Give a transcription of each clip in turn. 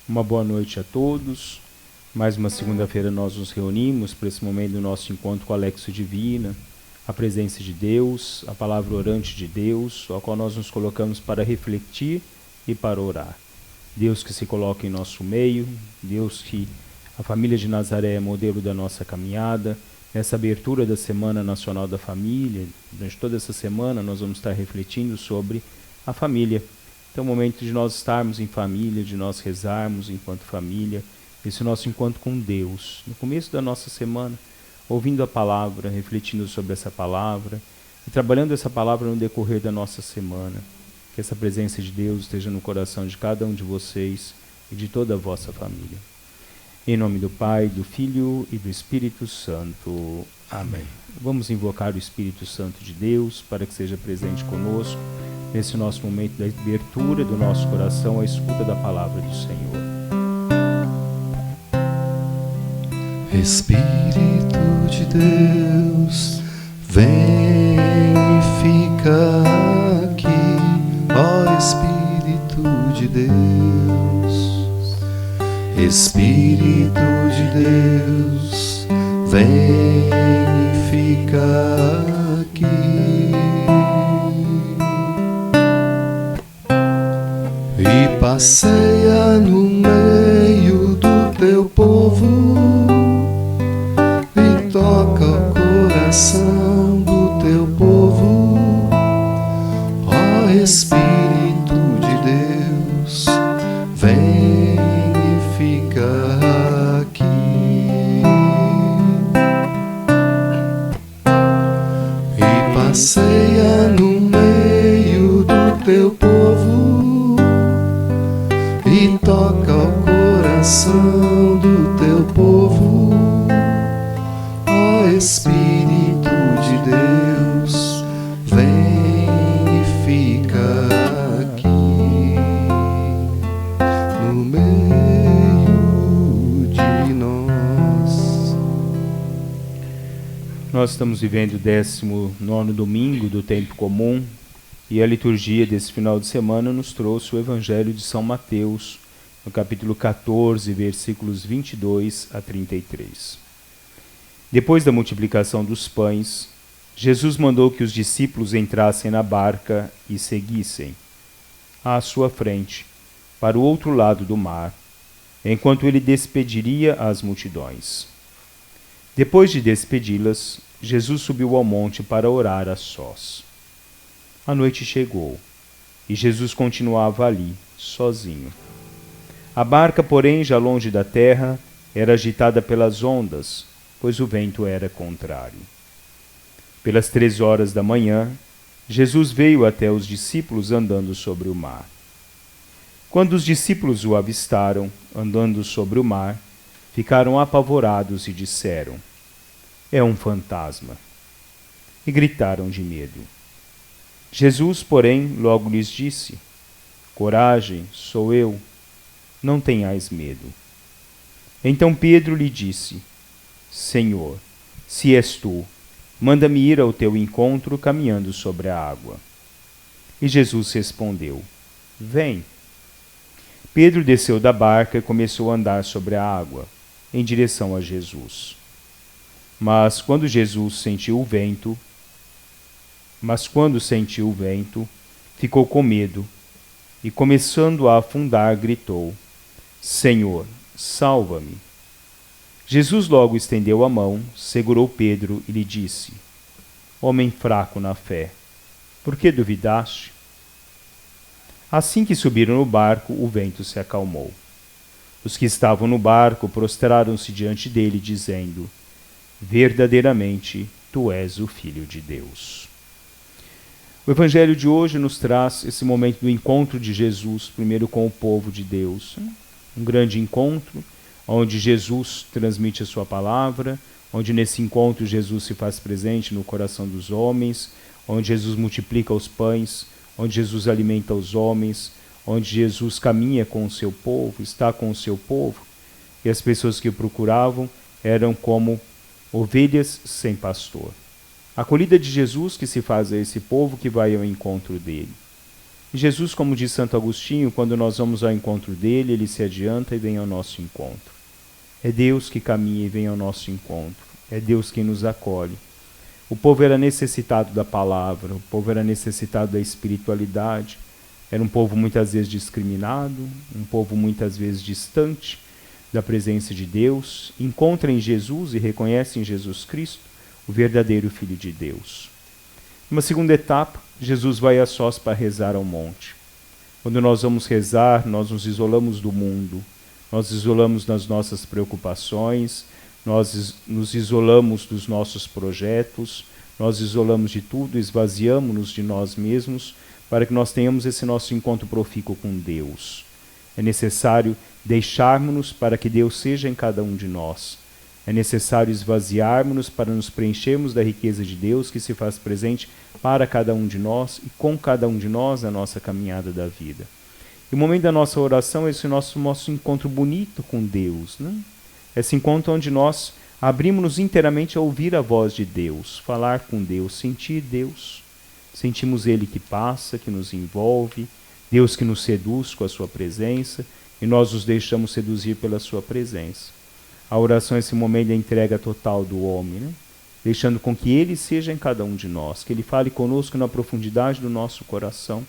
Uma boa noite a todos. Mais uma segunda-feira nós nos reunimos para esse momento do nosso encontro com a Lexio Divina, a presença de Deus, a palavra orante de Deus, ao qual nós nos colocamos para refletir e para orar. Deus que se coloca em nosso meio, Deus que a família de Nazaré é modelo da nossa caminhada. Nessa abertura da Semana Nacional da Família, durante toda essa semana nós vamos estar refletindo sobre a família. Então é o momento de nós estarmos em família, de nós rezarmos enquanto família, esse nosso encontro com Deus. No começo da nossa semana, ouvindo a palavra, refletindo sobre essa palavra e trabalhando essa palavra no decorrer da nossa semana. Que essa presença de Deus esteja no coração de cada um de vocês e de toda a vossa família. Em nome do Pai, do Filho e do Espírito Santo. Amém. Vamos invocar o Espírito Santo de Deus para que seja presente conosco nesse nosso momento da abertura do nosso coração à escuta da palavra do Senhor. Espírito de Deus, vem e fica aqui, ó Espírito de Deus. Espírito de Deus, vem e fica aqui e passeia no meio do teu povo e toca o coração do teu povo, ó Espírito de Deus, vem aqui e passeia no meio do teu povo e toca o coração do teu povo, ó Espírito de Deus, vem e fica aqui no meio. Nós estamos vivendo o 19º domingo do tempo comum e a liturgia desse final de semana nos trouxe o Evangelho de São Mateus, no capítulo 14, versículos 22 a 33. Depois da multiplicação dos pães, Jesus mandou que os discípulos entrassem na barca e seguissem à sua frente, para o outro lado do mar, enquanto ele despediria as multidões. Depois de despedi-las, Jesus subiu ao monte para orar a sós. A noite chegou, e Jesus continuava ali, sozinho. A barca, porém, já longe da terra, era agitada pelas ondas, pois o vento era contrário. Pelas 3 horas da manhã, Jesus veio até os discípulos andando sobre o mar. Quando os discípulos o avistaram, andando sobre o mar, ficaram apavorados e disseram: é um fantasma. E gritaram de medo. Jesus, porém, logo lhes disse: coragem, sou eu, não tenhais medo. Então Pedro lhe disse: Senhor, se és tu, manda-me ir ao teu encontro caminhando sobre a água. E Jesus respondeu: vem. Pedro desceu da barca e começou a andar sobre a água, em direção a Jesus. Mas quando sentiu o vento, ficou com medo e, começando a afundar, gritou: Senhor, salva-me. Jesus logo estendeu a mão, segurou Pedro e lhe disse: homem fraco na fé, por que duvidaste? Assim que subiram no barco, o vento se acalmou. Os que estavam no barco prostraram-se diante dele, dizendo: verdadeiramente, tu és o Filho de Deus. O Evangelho de hoje nos traz esse momento do encontro de Jesus, primeiro com o povo de Deus. Um grande encontro, onde Jesus transmite a sua palavra, onde nesse encontro Jesus se faz presente no coração dos homens, onde Jesus multiplica os pães, onde Jesus alimenta os homens, onde Jesus caminha com o seu povo, está com o seu povo, e as pessoas que o procuravam eram como ovelhas sem pastor. A acolhida de Jesus que se faz a esse povo que vai ao encontro dele. Jesus, como diz Santo Agostinho, quando nós vamos ao encontro dele, ele se adianta e vem ao nosso encontro. É Deus que caminha e vem ao nosso encontro. É Deus quem nos acolhe. O povo era necessitado da palavra, o povo era necessitado da espiritualidade. Era um povo muitas vezes discriminado, um povo muitas vezes distante da presença de Deus. Encontra em Jesus e reconhece em Jesus Cristo o verdadeiro Filho de Deus. Uma segunda etapa, Jesus vai a sós para rezar ao monte. Quando nós vamos rezar, nós nos isolamos do mundo, nós isolamos das nossas preocupações, nós nos isolamos dos nossos projetos, nós isolamos de tudo, esvaziamos-nos de nós mesmos para que nós tenhamos esse nosso encontro profícuo com Deus. É necessário deixarmos-nos para que Deus seja em cada um de nós. É necessário esvaziarmos-nos para nos preenchermos da riqueza de Deus que se faz presente para cada um de nós e com cada um de nós na nossa caminhada da vida. E o momento da nossa oração é esse nosso encontro bonito com Deus, né? Esse encontro onde nós abrimos-nos inteiramente a ouvir a voz de Deus, falar com Deus, sentir Deus. Sentimos Ele que passa, que nos envolve, Deus que nos seduz com a sua presença e nós nos deixamos seduzir pela sua presença. A oração é esse momento da entrega total do homem, né? Deixando com que Ele seja em cada um de nós, que Ele fale conosco na profundidade do nosso coração.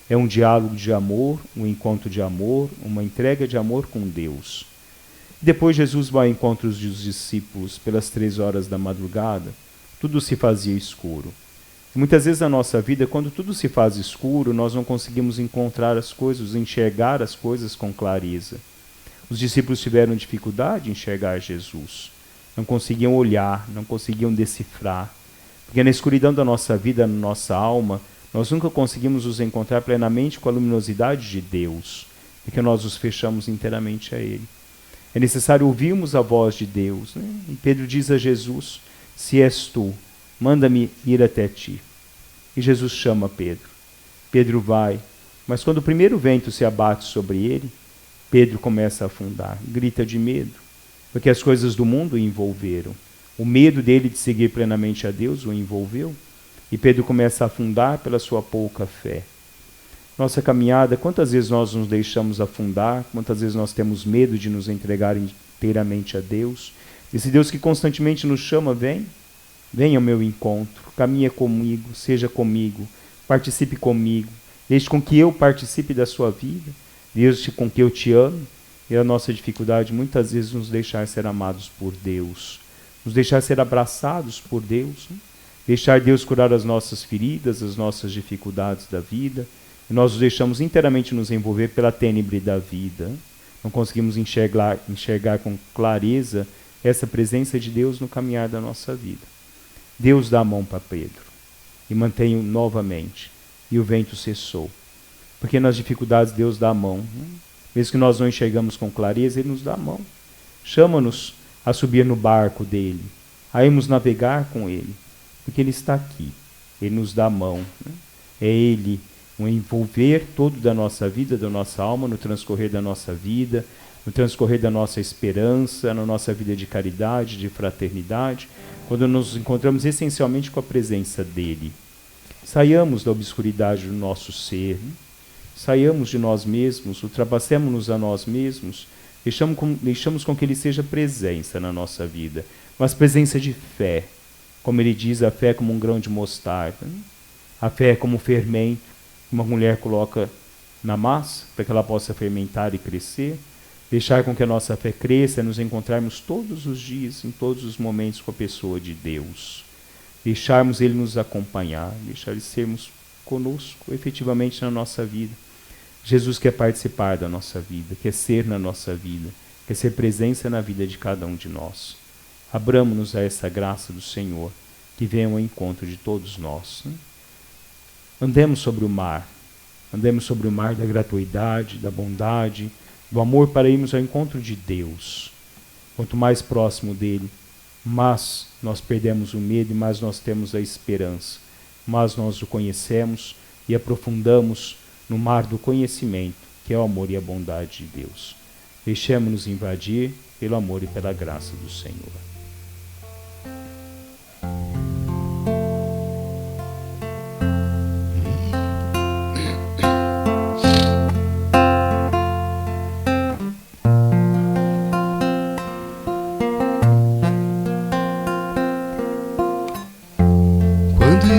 É um diálogo de amor, um encontro de amor, uma entrega de amor com Deus. Depois Jesus vai ao encontro dos discípulos pelas 3 horas da madrugada. Tudo se fazia escuro. Muitas vezes na nossa vida, quando tudo se faz escuro, nós não conseguimos encontrar as coisas, enxergar as coisas com clareza. Os discípulos tiveram dificuldade em enxergar Jesus. Não conseguiam olhar, não conseguiam decifrar. Porque na escuridão da nossa vida, na nossa alma, nós nunca conseguimos nos encontrar plenamente com a luminosidade de Deus, porque nós nos fechamos inteiramente a Ele. É necessário ouvirmos a voz de Deus, né? E Pedro diz a Jesus, se és tu, manda-me ir até ti. E Jesus chama Pedro. Pedro vai, mas quando o primeiro vento se abate sobre ele, Pedro começa a afundar, grita de medo, porque as coisas do mundo o envolveram. O medo dele de seguir plenamente a Deus o envolveu, e Pedro começa a afundar pela sua pouca fé. Nossa caminhada, quantas vezes nós nos deixamos afundar, quantas vezes nós temos medo de nos entregar inteiramente a Deus. Esse Deus que constantemente nos chama, vem ao meu encontro, caminha comigo, seja comigo, participe comigo, deixe com que eu participe da sua vida, deixe com que eu te ame. E a nossa dificuldade muitas vezes nos deixar ser amados por Deus, nos deixar ser abraçados por Deus, né? Deixar Deus curar as nossas feridas, as nossas dificuldades da vida, e nós nos deixamos inteiramente nos envolver pela tênebre da vida. Não conseguimos enxergar com clareza essa presença de Deus no caminhar da nossa vida. Deus dá a mão para Pedro e mantém-o novamente, e o vento cessou. Porque nas dificuldades Deus dá a mão, né? Mesmo que nós não enxergamos com clareza, Ele nos dá a mão. Chama-nos a subir no barco dele, a irmos navegar com Ele, porque Ele está aqui, Ele nos dá a mão, né? É Ele o envolver todo da nossa vida, da nossa alma, no transcorrer da nossa vida, no transcorrer da nossa esperança, na nossa vida de caridade, de fraternidade, quando nos encontramos essencialmente com a presença dEle. Saiamos da obscuridade do nosso ser, né? Saiamos de nós mesmos, ultrapassemos-nos a nós mesmos, deixamos com que Ele seja presença na nossa vida, mas presença de fé. Como Ele diz, a fé é como um grão de mostarda, né? A fé é como um fermento que uma mulher coloca na massa para que ela possa fermentar e crescer. Deixar com que a nossa fé cresça, nos encontrarmos todos os dias, em todos os momentos com a pessoa de Deus. Deixarmos Ele nos acompanhar, deixar Ele sermos conosco efetivamente na nossa vida. Jesus quer participar da nossa vida, quer ser na nossa vida, quer ser presença na vida de cada um de nós. Abramos-nos a essa graça do Senhor, que venha ao encontro de todos nós, né? Andemos sobre o mar da gratuidade, da bondade, do amor para irmos ao encontro de Deus. Quanto mais próximo dele, mais nós perdemos o medo e mais nós temos a esperança. Mais nós o conhecemos e aprofundamos no mar do conhecimento, que é o amor e a bondade de Deus. Deixemos-nos invadir pelo amor e pela graça do Senhor.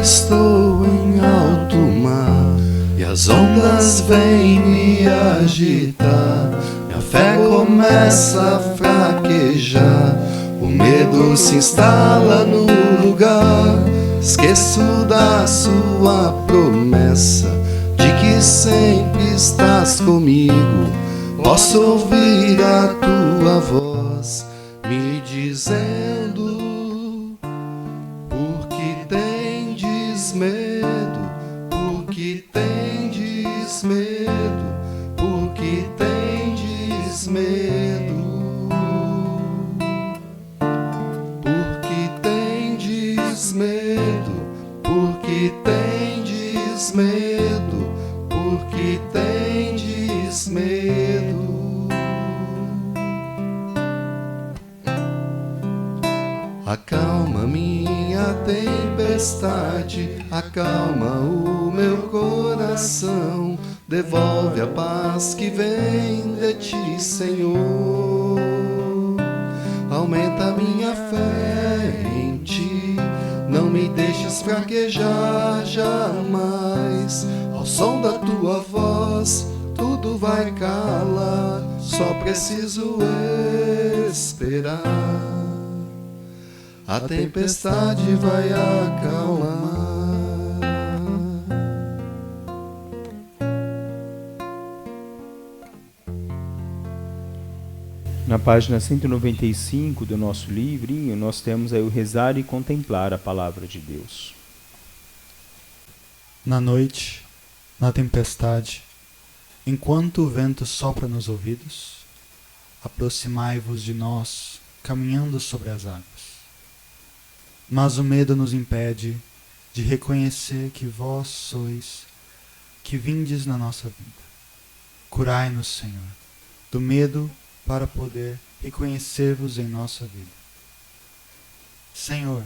estou em alto mar e as ondas vêm me agitar. Minha fé começa a fraquejar, o medo se instala no lugar. Esqueço da sua promessa de que sempre estás comigo. Posso ouvir a tua voz me dizendo: por que tendes medo? Por que tendes medo? Por que tendes medo? Por que tendes medo? Por que tendes medo? Por que tendes medo? Acalma minha tempestade, acalma o meu coração, devolve a paz que vem de ti, Senhor. Aumenta minha fé em ti, não me deixes fraquejar jamais. Ao som da tua voz, tudo vai calar, só preciso esperar. A tempestade vai acalmar. Na página 195 do nosso livrinho, nós temos aí o rezar e contemplar a palavra de Deus. Na noite, na tempestade, enquanto o vento sopra nos ouvidos, aproximai-vos de nós, caminhando sobre as águas. Mas o medo nos impede de reconhecer que vós sois, que vindes na nossa vida. Curai-nos, Senhor, do medo para poder reconhecer-vos em nossa vida. Senhor,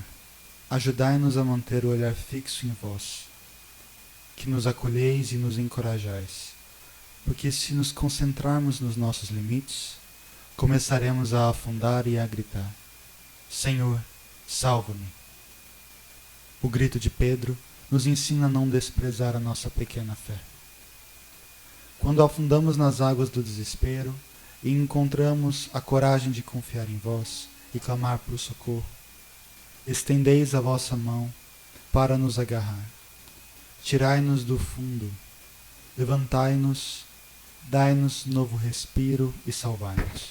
ajudai-nos a manter o olhar fixo em vós, que nos acolheis e nos encorajais, porque se nos concentrarmos nos nossos limites, começaremos a afundar e a gritar: Senhor, salva-me. O grito de Pedro nos ensina a não desprezar a nossa pequena fé. Quando afundamos nas águas do desespero e encontramos a coragem de confiar em vós e clamar por socorro, estendeis a vossa mão para nos agarrar. Tirai-nos do fundo, levantai-nos, dai-nos novo respiro e salvai-nos.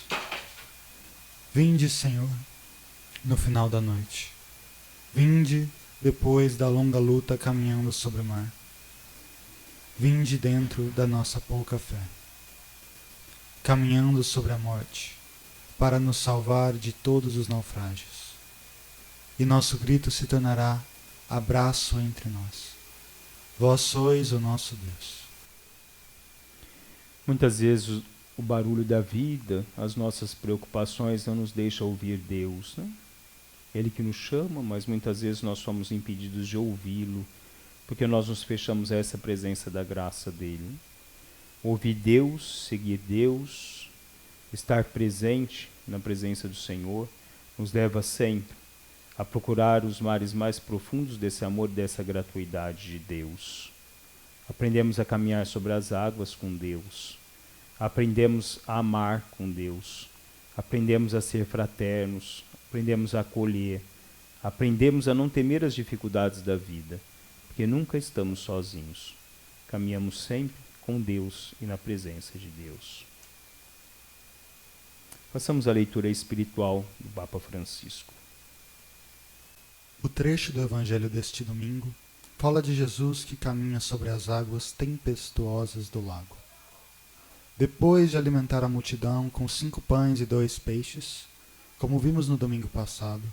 Vinde, Senhor, no final da noite. Vinde depois da longa luta caminhando sobre o mar. Vinde dentro da nossa pouca fé, caminhando sobre a morte, para nos salvar de todos os naufrágios. E nosso grito se tornará abraço entre nós. Vós sois o nosso Deus. Muitas vezes o barulho da vida, as nossas preocupações não nos deixam ouvir Deus, né? Ele que nos chama, mas muitas vezes nós somos impedidos de ouvi-lo, porque nós nos fechamos a essa presença da graça dele. Ouvir Deus, seguir Deus, estar presente na presença do Senhor, nos leva sempre a procurar os mares mais profundos desse amor e dessa gratuidade de Deus. Aprendemos a caminhar sobre as águas com Deus. Aprendemos a amar com Deus. Aprendemos a ser fraternos. Aprendemos a acolher. Aprendemos a não temer as dificuldades da vida, porque nunca estamos sozinhos. Caminhamos sempre com Deus e na presença de Deus. Façamos a leitura espiritual do Papa Francisco. O trecho do Evangelho deste domingo fala de Jesus que caminha sobre as águas tempestuosas do lago. Depois de alimentar a multidão com 5 pães e 2 peixes, como vimos no domingo passado,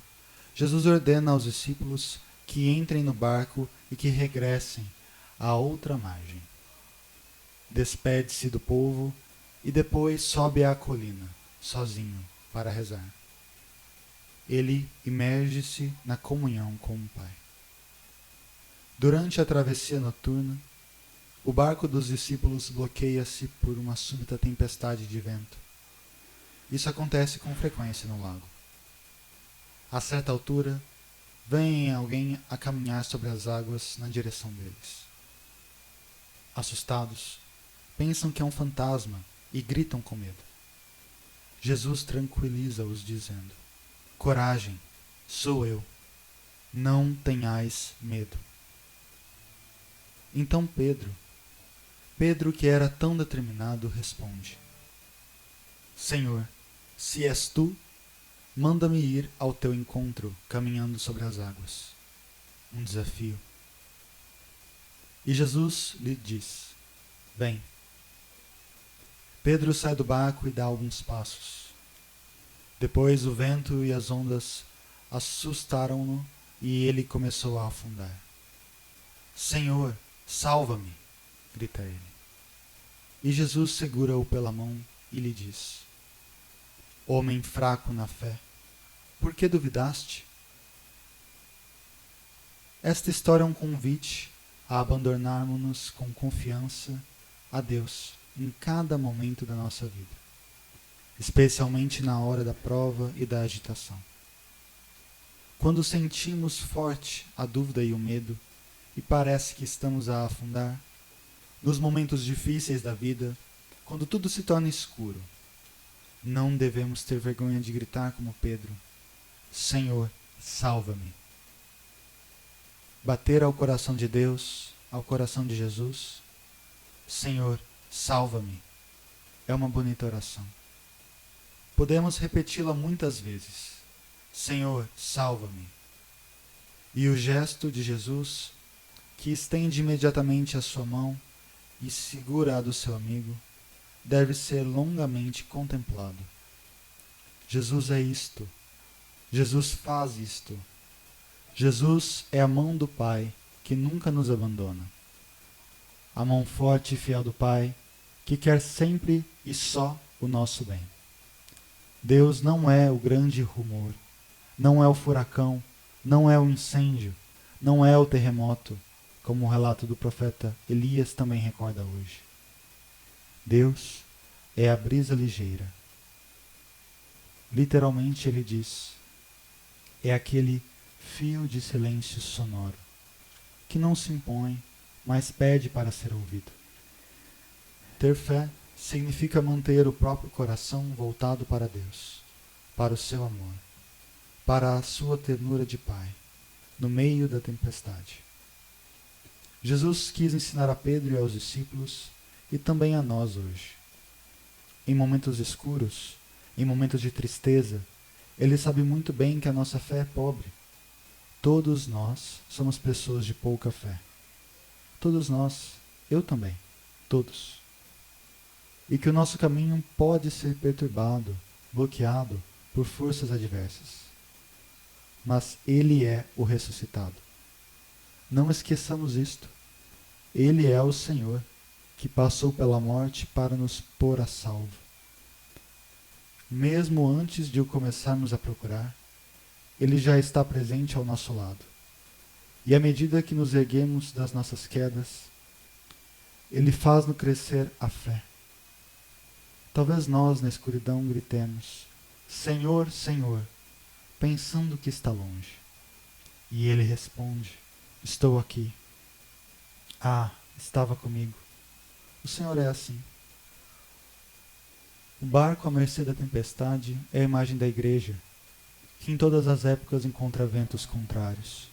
Jesus ordena aos discípulos que entrem no barco e que regressem à outra margem. Despede-se do povo e depois sobe à colina, sozinho, para rezar. Ele imerge-se na comunhão com o Pai. Durante a travessia noturna, o barco dos discípulos bloqueia-se por uma súbita tempestade de vento. Isso acontece com frequência no lago. A certa altura, vem alguém a caminhar sobre as águas na direção deles. Assustados, pensam que é um fantasma e gritam com medo. Jesus tranquiliza-os dizendo: coragem, sou eu, não tenhais medo. Então Pedro que era tão determinado, responde: Senhor, se és tu, manda-me ir ao teu encontro, caminhando sobre as águas. Um desafio. E Jesus lhe diz: vem. Pedro sai do barco e dá alguns passos. Depois o vento e as ondas assustaram-no e ele começou a afundar. Senhor, salva-me, grita ele. E Jesus segura-o pela mão e lhe diz: homem fraco na fé, por que duvidaste? Esta história é um convite a abandonarmos-nos com confiança a Deus em cada momento da nossa vida, especialmente na hora da prova e da agitação. Quando sentimos forte a dúvida e o medo e parece que estamos a afundar, nos momentos difíceis da vida, quando tudo se torna escuro, não devemos ter vergonha de gritar como Pedro: Senhor, salva-me. Bater ao coração de Deus, ao coração de Jesus: Senhor, salva-me, é uma bonita oração. Podemos repeti-la muitas vezes: Senhor, salva-me. E o gesto de Jesus, que estende imediatamente a sua mão e segura a do seu amigo, deve ser longamente contemplado. Jesus é isto. Jesus faz isto. Jesus é a mão do Pai que nunca nos abandona. A mão forte e fiel do Pai que quer sempre e só o nosso bem. Deus não é o grande rumor, não é o furacão, não é o incêndio, não é o terremoto, como o relato do profeta Elias também recorda hoje. Deus é a brisa ligeira. Literalmente ele diz: é aquele fio de silêncio sonoro, que não se impõe, mas pede para ser ouvido. Ter fé significa manter o próprio coração voltado para Deus, para o seu amor, para a sua ternura de Pai, no meio da tempestade. Jesus quis ensinar a Pedro e aos discípulos, e também a nós hoje. Em momentos escuros, em momentos de tristeza, ele sabe muito bem que a nossa fé é pobre. Todos nós somos pessoas de pouca fé. Todos nós, eu também, todos. E que o nosso caminho pode ser perturbado, bloqueado por forças adversas. Mas ele é o ressuscitado. Não esqueçamos isto. Ele é o Senhor, que passou pela morte para nos pôr a salvo. Mesmo antes de o começarmos a procurar, ele já está presente ao nosso lado. E à medida que nos erguemos das nossas quedas, ele faz-nos crescer a fé. Talvez nós, na escuridão, gritemos: Senhor, Senhor, pensando que está longe. E ele responde: estou aqui. Ah, estava comigo. O Senhor é assim. O barco à mercê da tempestade é a imagem da igreja, que em todas as épocas encontra ventos contrários,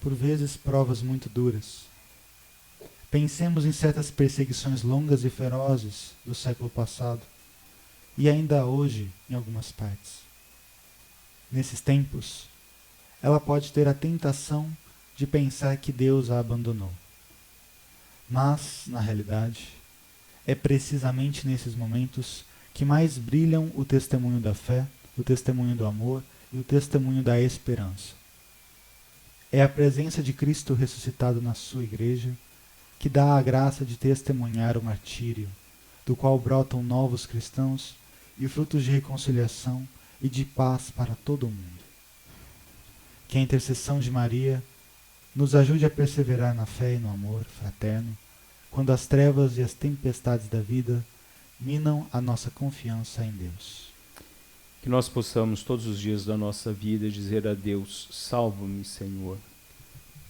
por vezes provas muito duras. Pensemos em certas perseguições longas e ferozes do século passado, e ainda hoje em algumas partes. Nesses tempos, ela pode ter a tentação de pensar que Deus a abandonou. Mas, na realidade, é precisamente nesses momentos que mais brilham o testemunho da fé, o testemunho do amor e o testemunho da esperança. É a presença de Cristo ressuscitado na sua igreja que dá a graça de testemunhar o martírio, do qual brotam novos cristãos e frutos de reconciliação e de paz para todo o mundo. Que a intercessão de Maria nos ajude a perseverar na fé e no amor fraterno, quando as trevas e as tempestades da vida minam a nossa confiança em Deus. Que nós possamos todos os dias da nossa vida dizer a Deus: salva-me, Senhor.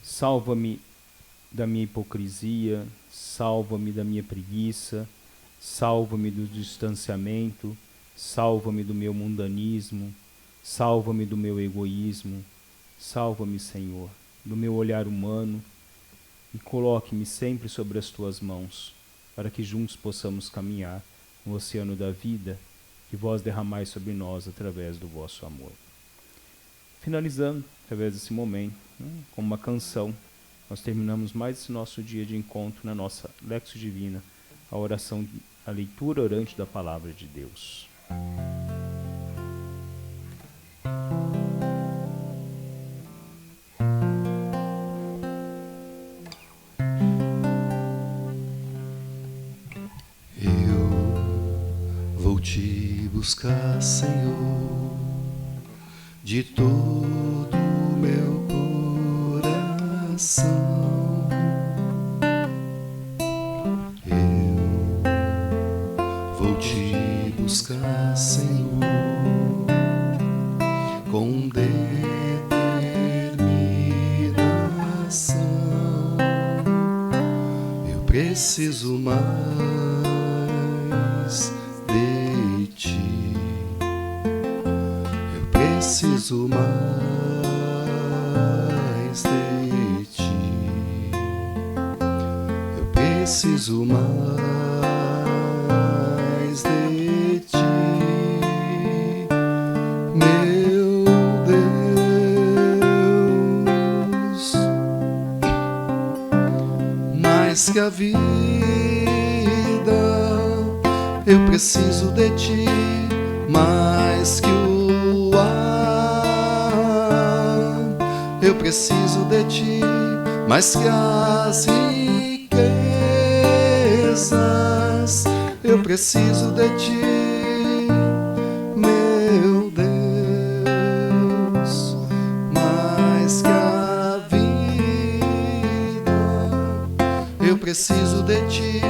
Salva-me da minha hipocrisia, salva-me da minha preguiça, salva-me do distanciamento, salva-me do meu mundanismo, salva-me do meu egoísmo, salva-me, Senhor, do meu olhar humano e coloque-me sempre sobre as tuas mãos, para que juntos possamos caminhar no oceano da vida que vós derramais sobre nós através do vosso amor. Finalizando, através desse momento, com uma canção, nós terminamos mais esse nosso dia de encontro na nossa Lexio Divina, a oração, a leitura orante da Palavra de Deus. Eu vou te buscar, Senhor, de todo o meu coração. Eu vou te buscar, Senhor, com determinação. Eu preciso mais de ti. Eu preciso mais de ti. Eu preciso mais de ti, meu Deus. Mais que a vida, eu preciso de ti. Mais que o ar, eu preciso de ti. Mais que as riquezas, eu preciso de ti, meu Deus. Mais que a vida, eu preciso de ti.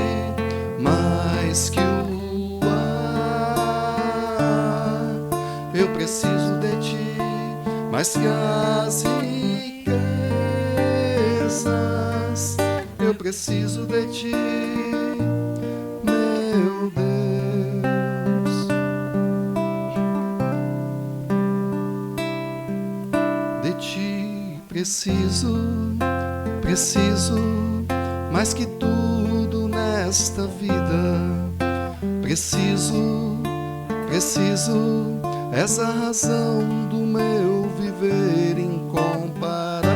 Mais que o ar, eu preciso de ti. Mais que as riquezas, eu preciso de ti, meu Deus. De ti preciso, preciso mais que tudo nesta vida. Preciso, preciso, és a razão do meu viver incomparável.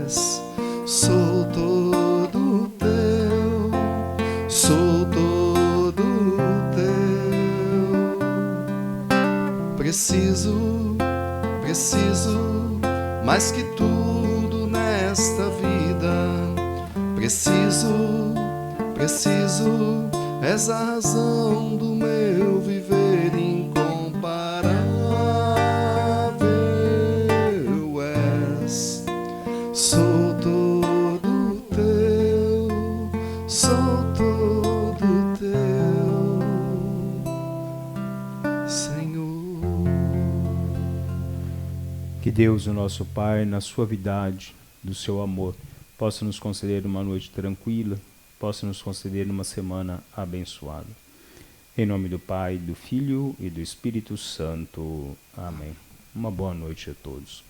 És, sou todo teu, sou todo teu. Preciso, preciso, mais que tudo nesta vida. Preciso, preciso, és a razão do meu viver incomparável. És, sou todo teu, sou todo teu, Senhor. Que Deus, o nosso Pai, na suavidade do seu amor, possa nos conceder uma noite tranquila, possa nos conceder uma semana abençoada. Em nome do Pai, do Filho e do Espírito Santo. Amém. Uma boa noite a todos.